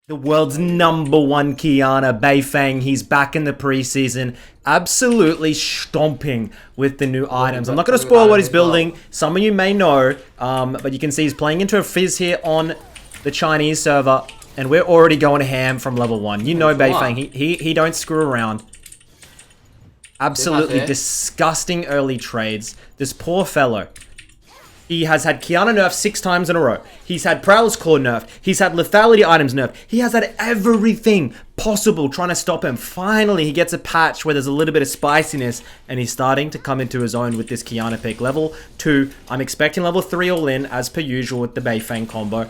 The world's #1 Kiana, Beifeng, he's back in the preseason, absolutely stomping with the new items. I'm not going to spoil what he's building, some of you may know, but you can see he's playing into a Fizz here on the Chinese server, and we're already going ham from level 1. You know Beifeng, he don't screw around. Absolutely disgusting early trades. This poor fellow. He has had Kiana nerfed 6 times in a row. He's had Prowler's Claw nerfed. He's had lethality items nerfed. He has had everything possible trying to stop him. Finally, he gets a patch where there's a little bit of spiciness, and he's starting to come into his own with this Kiana pick. Level 2. I'm expecting level 3 all in, as per usual with the Beifeng combo.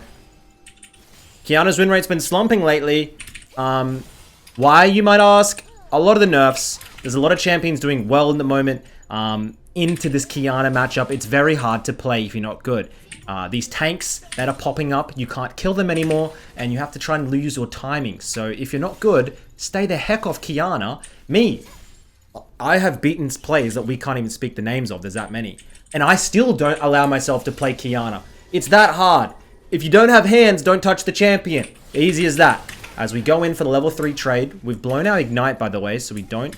Kiana's win rate's been slumping lately. Why, you might ask? A lot of the nerfs. There's a lot of champions doing well in the moment. Into this Kiana matchup, it's very hard to play if you're not good. These tanks that are popping up, you can't kill them anymore, and you have to try and lose your timing. So if you're not good, stay the heck off Kiana. I have beaten plays that we can't even speak the names of, there's that many. And I still don't allow myself to play Kiana. It's that hard. If you don't have hands, don't touch the champion. Easy as that. As we go in for the level 3 trade, we've blown our Ignite, by the way, so we don't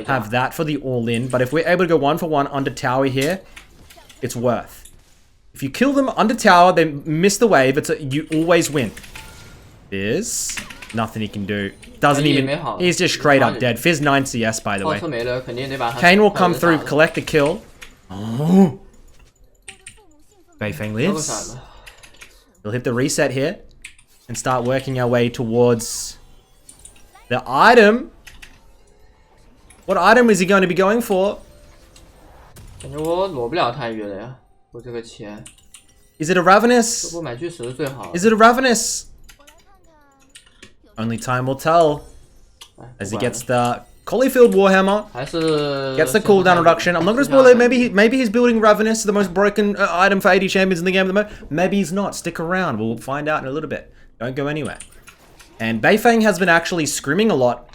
have that for the all-in, but if we're able to go 1-for-1 under tower here, it's worth. If you kill them under tower, they miss the wave, you always win. There's nothing he can do. Doesn't even, he's just straight up dead. Fizz 9 CS, by the way. Kane will come through, collect the kill. Oh. Beifeng lives. We'll hit the reset here and start working our way towards the item. What item is he going to be going for? Is it a Ravenous? Is it a Ravenous? Only time will tell. As he gets the Cauliflower Warhammer. Gets the cooldown reduction. I'm not going to spoil it. Maybe he's building Ravenous, the most broken item for 80 champions in the game at the moment. Maybe he's not. Stick around. We'll find out in a little bit. Don't go anywhere. And Beifeng has been actually scrimming a lot.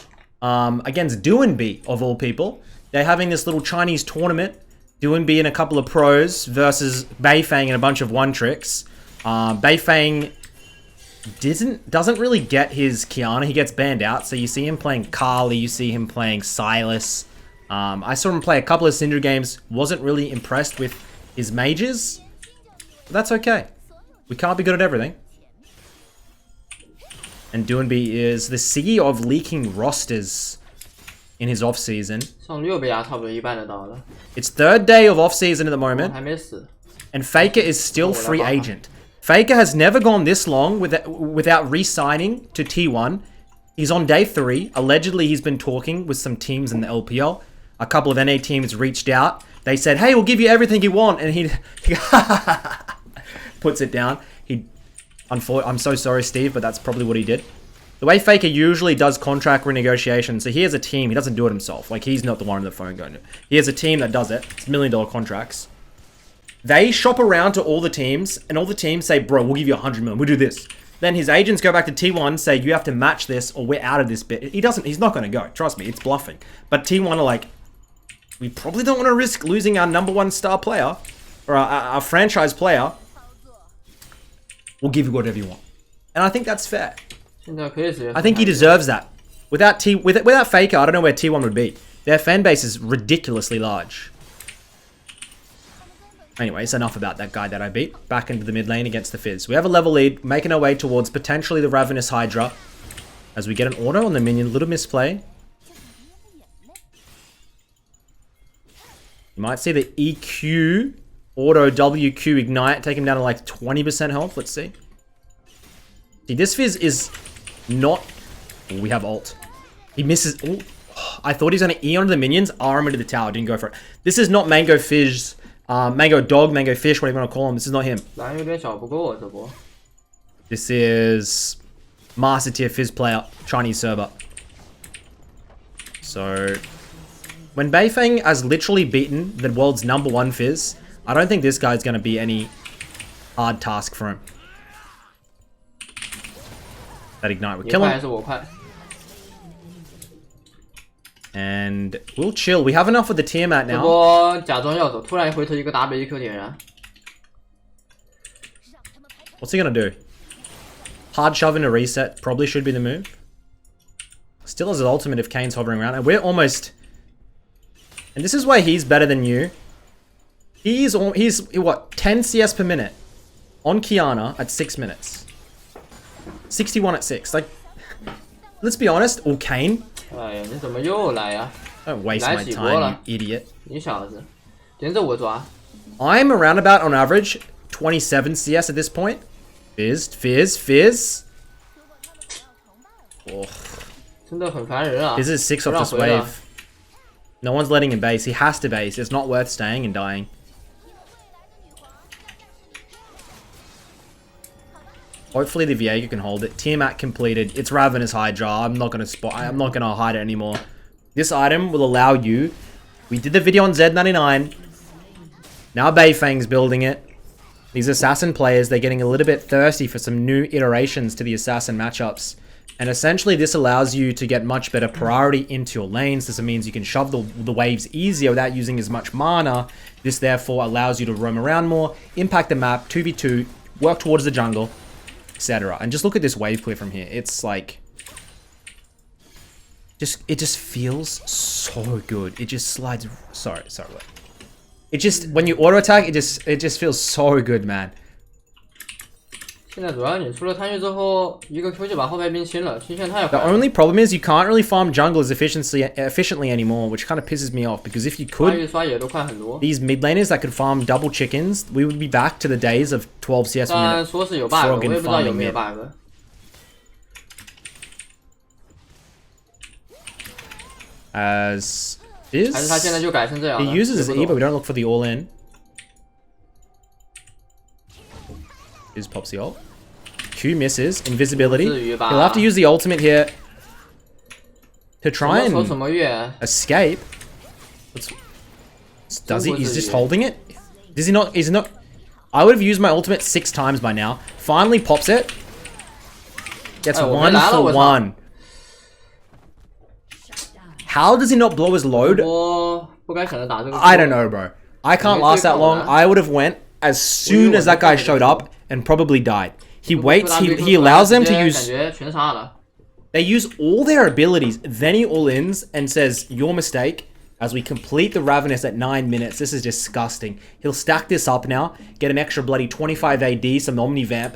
Against Duanbi, of all people. They're having this little Chinese tournament. Duanbi and a couple of pros versus Beifeng and a bunch of one-tricks. Beifeng doesn't really get his Kiana. He gets banned out, so you see him playing Kali, you see him playing Silas. I saw him play a couple of Syndra games. Wasn't really impressed with his mages. But that's okay. We can't be good at everything. And Duanbi is the CEO of leaking rosters in his off-season. It's 3rd day of off-season at the moment. And Faker is still free agent. Faker has never gone this long without re-signing to T1. He's on day 3. Allegedly, he's been talking with some teams in the LPL. A couple of NA teams reached out. They said, hey, we'll give you everything you want. And he puts it down. I'm so sorry, Steve, but that's probably what he did. The way Faker usually does contract renegotiation, so he has a team. He doesn't do it himself. Like, he's not the one on the phone going to. He has a team that does it. It's $1 million contracts. They shop around to all the teams, and all the teams say, bro, we'll give you 100 million. We'll do this. Then his agents go back to T1, say, you have to match this, or we're out of this bit. He's not going to go. Trust me, it's bluffing. But T1 are like, we probably don't want to risk losing our #1 star player, or our franchise player. We'll give you whatever you want. And I think that's fair. I think he deserves that. Without Faker, I don't know where T1 would be. Their fan base is ridiculously large. Anyways, enough about that guy that I beat. Back into the mid lane against the Fizz. We have a level lead, making our way towards potentially the Ravenous Hydra. As we get an auto on the minion, little misplay. You might see the EQ auto WQ ignite, take him down to like 20% health. Let's see. See, this Fizz is not... Oh, we have ult. He misses... Oh, I thought he was going to E onto the minions, R him into the tower. Didn't go for it. This is not Mango Fizz, Mango Dog, Mango Fish, whatever you want to call him. This is not him. This is Master Tier Fizz player, Chinese server. So, when Beifeng has literally beaten the world's #1 Fizz, I don't think this guy's going to be any hard task for him. That Ignite would kill him. And we'll chill. We have enough with the Tiamat now. What's he going to do? Hard shove into reset probably should be the move. Still has his ultimate if Kane's hovering around. And we're almost... And this is why he's better than you. He's what, 10 CS per minute on Kiana at 6 minutes. 61 at 6. Like, let's be honest. Or Kane. Don't waste my time, you idiot. I'm around about, on average, 27 CS at this point. Fizz. Oh. This is 6 off this wave. No one's letting him base. He has to base. It's not worth staying and dying. Hopefully the Viego can hold it. Tiamat completed. It's Ravenous Hydra. I'm not gonna hide it anymore. This item will allow you. We did the video on Z99. Now Beifeng's building it. These assassin players, they're getting a little bit thirsty for some new iterations to the assassin matchups. And essentially this allows you to get much better priority into your lanes. This means you can shove the waves easier without using as much mana. This therefore allows you to roam around more, impact the map, 2v2, work towards the jungle, etc. And just look at this wave clear from here. It's like... It just feels so good. It just slides... Sorry, what? It just... When you auto attack, it just feels so good, man. The only problem is you can't really farm jungle as efficiently anymore, which kind of pisses me off, because if you could, these mid laners that could farm double chickens, we would be back to the days of 12 CS per minute Froggen farming mid. As is, he uses his E, but we don't look for the all-in. Is pops the ult. Q misses. Invisibility. He'll have to use the ultimate here to try and escape. Does he? He's just holding it. Does he not? Is he not? I would have used my ultimate 6 times by now. Finally pops it. Gets 1 for 1. How does he not blow his load? I don't know, bro. I can't last that long. I would have went as soon as that guy showed up and probably died. He waits, he allows them to use... They use all their abilities, then he all-ins and says, your mistake, as we complete the Ravenous at 9 minutes. This is disgusting. He'll stack this up now, get an extra bloody 25 AD, some Omnivamp,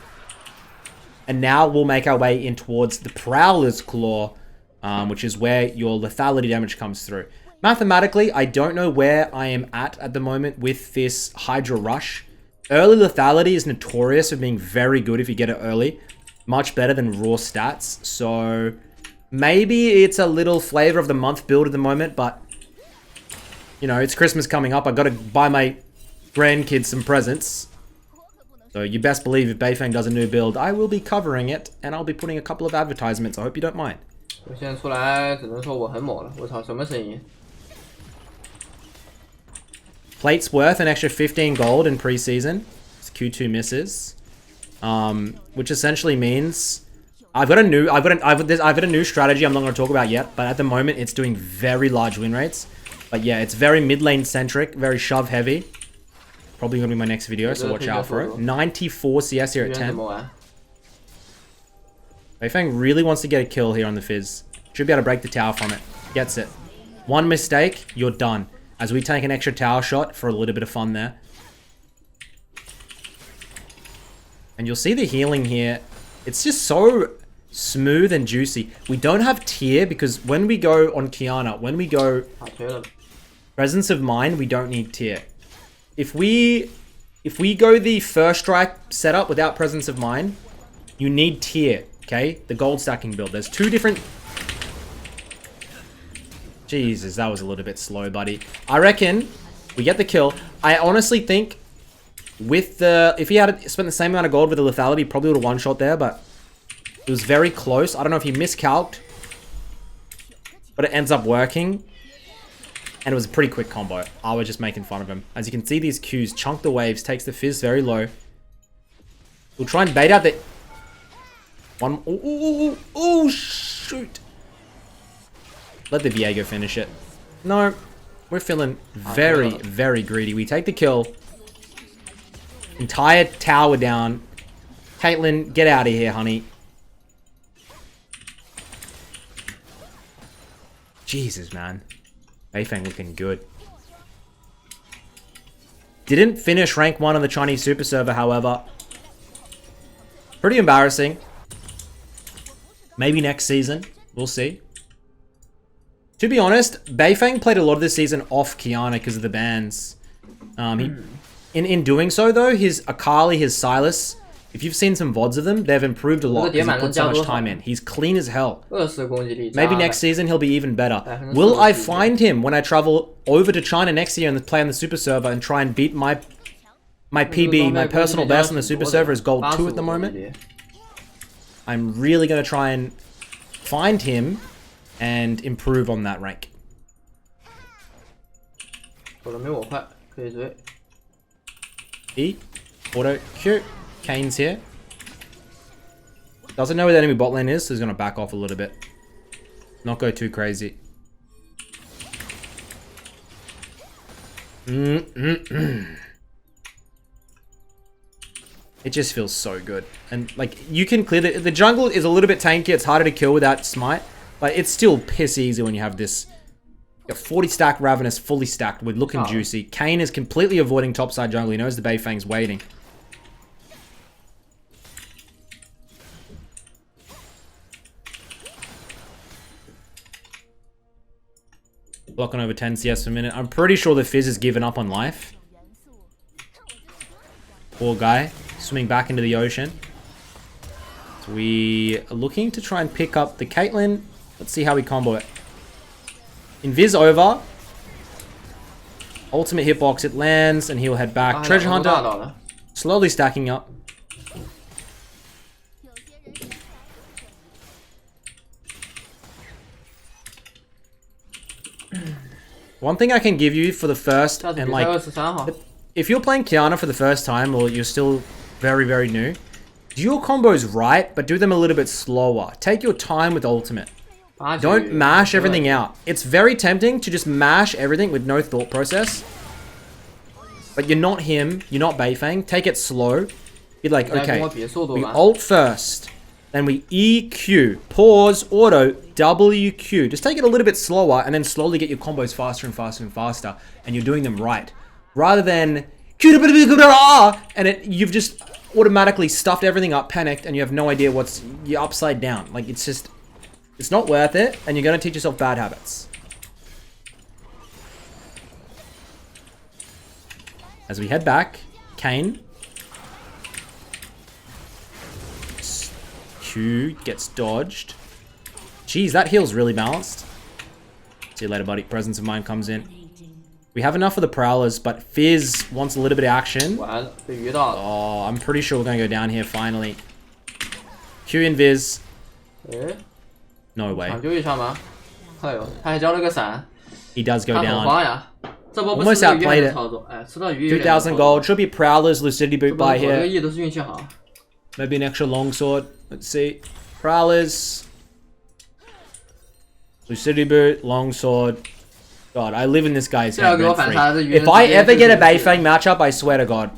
and now we'll make our way in towards the Prowler's Claw, which is where your lethality damage comes through. Mathematically, I don't know where I am at the moment with this Hydra Rush. Early lethality is notorious for being very good if you get it early. Much better than raw stats. So maybe it's a little flavor of the month build at the moment, but you know, it's Christmas coming up. I've got to buy my grandkids some presents. So you best believe if Beifeng does a new build, I will be covering it and I'll be putting a couple of advertisements. I hope you don't mind. Plate's worth an extra 15 gold in preseason. It's Q2 misses, which essentially means I've got a new strategy I'm not going to talk about yet, but at the moment it's doing very large win rates. But yeah, it's very mid lane centric, very shove heavy. Probably going to be my next video, so watch out for it. 94 CS here at 10. Beifeng really wants to get a kill here on the Fizz. Should be able to break the tower from it. Gets it. One mistake, you're done. As we take an extra tower shot for a little bit of fun there. And you'll see the healing here. It's just so smooth and juicy. We don't have tier because when we go on Kiana, when we go Presence of Mind, we don't need tier. If we go the first strike setup without Presence of Mind, you need tier, okay? The gold stacking build. There's 2 different... Jesus, that was a little bit slow, buddy. I reckon we get the kill. I honestly think with the... If he had spent the same amount of gold with the lethality, he probably would have one-shot there, but it was very close. I don't know if he miscalced, but it ends up working. And it was a pretty quick combo. I was just making fun of him. As you can see, these Qs chunk the waves, takes the Fizz very low. We'll try and bait out the... One... Oh, shoot. Let the Viego finish it. No, we're feeling very, very greedy. We take the kill. Entire tower down. Caitlyn, get out of here, honey. Jesus, man. Beifeng looking good. Didn't finish rank 1 on the Chinese Super Server, however. Pretty embarrassing. Maybe next season. We'll see. To be honest, Beifeng played a lot of this season off Kiana because of the bans. In doing so, though, his Akali, his Silas, if you've seen some VODs of them, they've improved a lot because he put so much time in. He's clean as hell. Maybe next season he'll be even better. Will I find him when I travel over to China next year and play on the Super Server and try and beat my PB, my personal best on the Super Server is Gold 2 at the moment? I'm really going to try and find him and improve on that rank. E, auto Q. Kane's here. Doesn't know where the enemy bot lane is, so he's going to back off a little bit. Not go too crazy. It just feels so good. And, like, you can clear the jungle is a little bit tanky. It's harder to kill without smite. But it's still piss easy when you have this. You got 40 stack Ravenous fully stacked with looking juicy. Kane is completely avoiding topside jungle. He knows the Beifeng's waiting. Blocking over 10 CS per minute. I'm pretty sure the Fizz has given up on life. Poor guy. Swimming back into the ocean. So we are looking to try and pick up the Caitlyn. Let's see how we combo it. Invis over. Ultimate hitbox. It lands and he'll head back. Treasure Hunter. Slowly stacking up. One thing I can give you for the first, and like, if you're playing Kiana for the first time, or you're still very, very new, do your combos right, but do them a little bit slower. Take your time with ultimate. Don't mash everything out. It's very tempting to just mash everything with no thought process. But you're not him, you're not Beifeng. Take it slow. Be like, okay, we ult first. Then we EQ, pause, auto, WQ. Just take it a little bit slower and then slowly get your combos faster and faster and faster. And you're doing them right. Rather than and you've just automatically stuffed everything up, panicked, and you have no idea you're upside down. Like, it's just, it's not worth it, and you're going to teach yourself bad habits. As we head back, Kane. Q gets dodged. Jeez, that heal's really balanced. See you later, buddy. Presence of Mind comes in. We have enough of the Prowlers, but Fizz wants a little bit of action. Oh, I'm pretty sure we're going to go down here finally. Q in Viz. No way. He does go down. Almost outplayed it. 2,000 gold. Should be Prowlers, Lucidity Boot by here. Maybe an extra longsword. Let's see. Prowlers. Lucidity Boot, longsword. God, I live in this guy's head rent-free. If I ever get a Beifeng matchup, I swear to God.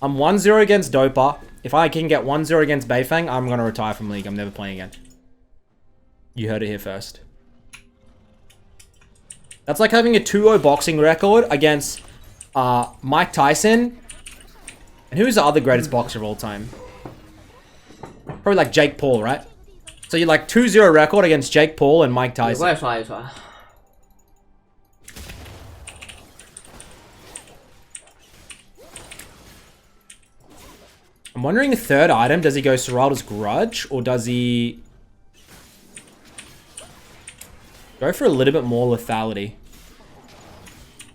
I'm 1-0 against Dopa. If I can get 1-0 against Beifeng, I'm going to retire from League. I'm never playing again. You heard it here first. That's like having a 2-0 boxing record against Mike Tyson. And who's the other greatest boxer of all time? Probably like Jake Paul, right? So you're like 2-0 record against Jake Paul and Mike Tyson. I'm wondering the third item, does he go Serralda's Grudge or does he go for a little bit more lethality?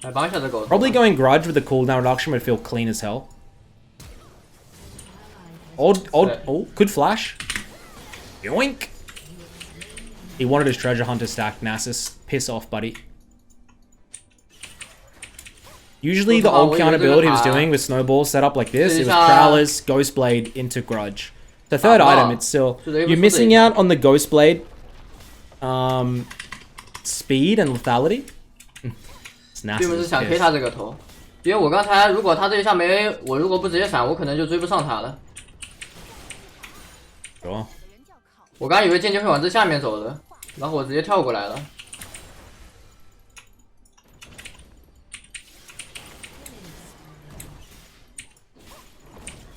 Probably going Grudge with the cooldown reduction would feel clean as hell. Oh, good flash. Yoink. He wanted his treasure hunter stacked. Nasus, piss off, buddy. Usually the old Kiana build he was doing with snowballs set up like this, it was Prowlers, Ghostblade into Grudge. The third item, it's still, you're missing out on the Ghostblade speed and lethality. It's nasty. 并不是想 K 他这个头，因为我刚才如果他这一下没，我如果不直接闪，我可能就追不上他了。Sure. 我刚以为剑姬会往这下面走的。然后我直接跳过来了。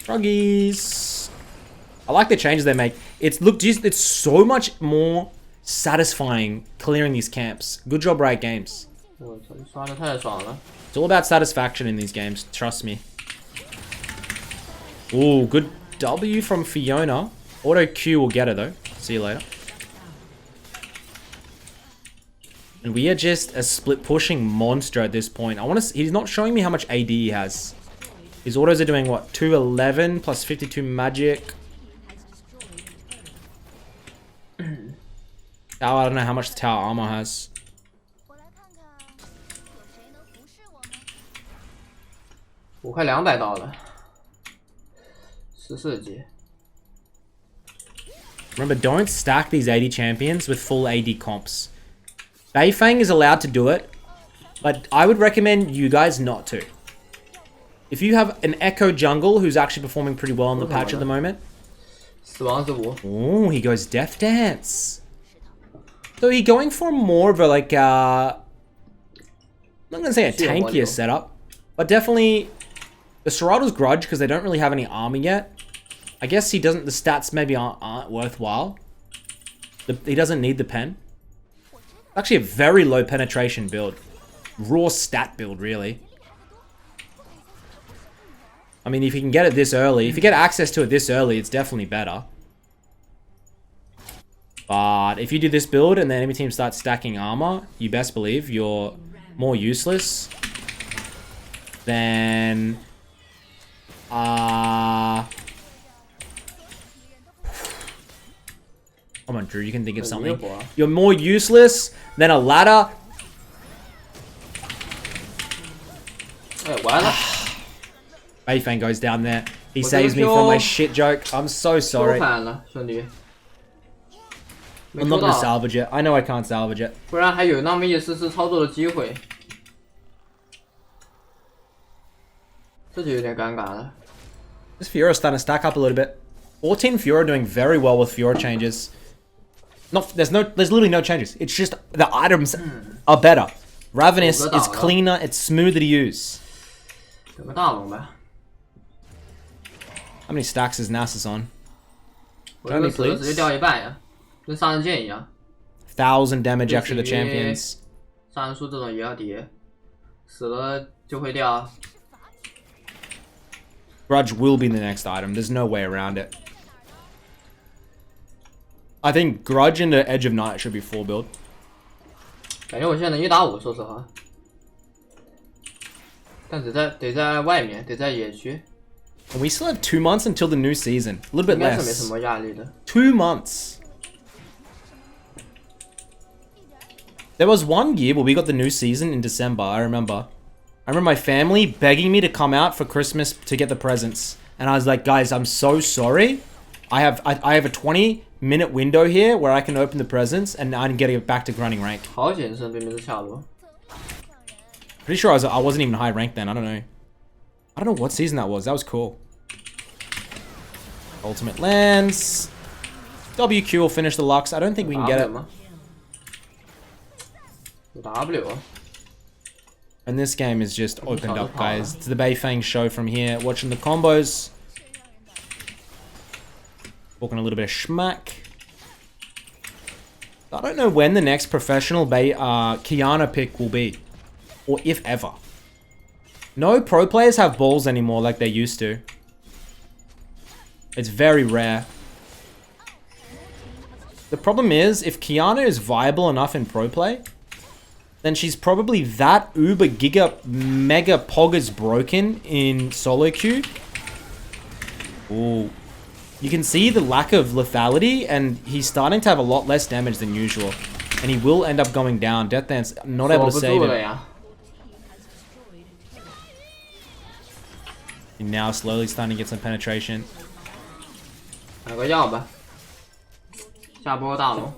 Froggies. I like the changes they make. It's so much more satisfying clearing these camps. Good job, Riot Games. 我操，刷的太爽了。 It's all about satisfaction in these games. Trust me. Ooh, good W from Fiona. Auto Q will get her though. See you later. And we are just a split pushing monster at this point. He's not showing me how much AD he has. His autos are doing what? 211 plus 52 magic. Tower, I don't know how much the tower armor has. $5快200刀了，14级。 Remember, don't stack these AD champions with full AD comps. Beifeng is allowed to do it, but I would recommend you guys not to. If you have an Echo jungle who's actually performing pretty well in the patch at the moment. 死亡之舞。 Oh, he goes Death Dance. So he's going for more of a like I'm not gonna say a tankier setup, but definitely the Serato's Grudge because they don't really have any armor yet. I guess he doesn't. The stats maybe aren't worthwhile. He doesn't need the pen. Actually, a very low penetration build, raw stat build really. I mean, if you can get it this early, if you get access to it this early, it's definitely better. But if you do this build and the enemy team starts stacking armor, you best believe you're more useless than... Come on, Drew, you can think of something. You're more useless than a ladder. 哎，完了。 Beifeng goes down there. He saves me from my shit joke. I'm so sorry. 反了，兄弟。 I'm not gonna salvage it. I know I can't salvage it. 不然还有那么一丝丝操作的机会。这就有点尴尬了。 This Fiora starting to stack up a little bit. 14 Fiora doing very well with Fiora changes. There's literally no changes. It's just the items are better. Ravenous is cleaner. It's smoother to use. 整个大龙呗。 How many stacks is Nasus on? 我这个死了直接掉一半呀，跟杀人剑一样。1000 damage extra to champions. 杀人书这种也要叠，死了就会掉。 Grudge will be the next item. There's no way around it. I think Grudge into Edge of Night should be full build. 感觉我现在能1打5，说实话。但得在外面，得在野区。 And we still have 2 months until the new season. A little bit 应该是没什 less. 么压力的。 2 months. There was one year where we got the new season in December, I remember. I remember my family begging me to come out for Christmas to get the presents. And I was like, guys, I'm so sorry. I have a 20-minute window here where I can open the presents and I'm getting back to grinding rank. 好险是对面是下路。 Pretty sure I wasn't even high rank then, I don't know. I don't know what season that was. That was cool. Ultimate lands. WQ will finish the Lux. I don't think we can get it. W. And this game is just opened up, guys. It's the Beifeng show from here. Watching the combos. Talking a little bit of schmack. I don't know when the next professional Kiana pick will be. Or if ever. No pro players have balls anymore like they used to. It's very rare. The problem is, if Kiana is viable enough in pro play, then she's probably that uber giga mega poggers broken in solo queue. Ooh. You can see the lack of lethality, and he's starting to have a lot less damage than usual. And he will end up going down. Death Dance not able to save him. And now slowly starting to get some penetration. 买个药吧，下波大龙。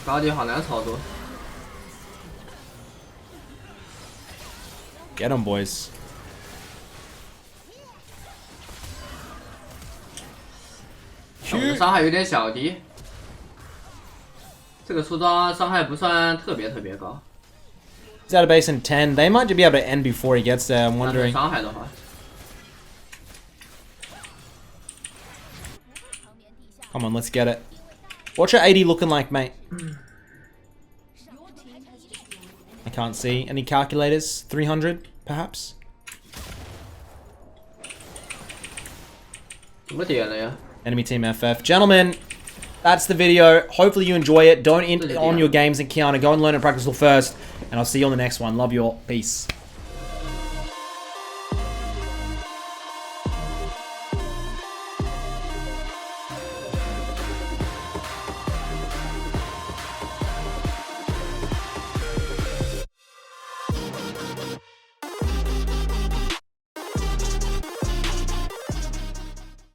高级好难操作。 Get him, boys. 伤害有点小低，这个出装伤害不算特别高。 He's out of base in 10. They might be able to end before he gets there. I'm 但是 wondering. 伤害的话， Come on, let's get it. What's your 80 looking like, mate? I can't see. Any calculators? 300, perhaps? 怎么点了呀？ Enemy team FF. Gentlemen, that's the video. Hopefully you enjoy it. Don't on your games in Kiana. Go and learn and practice first. And I'll see you on the next one. Love you all. Peace.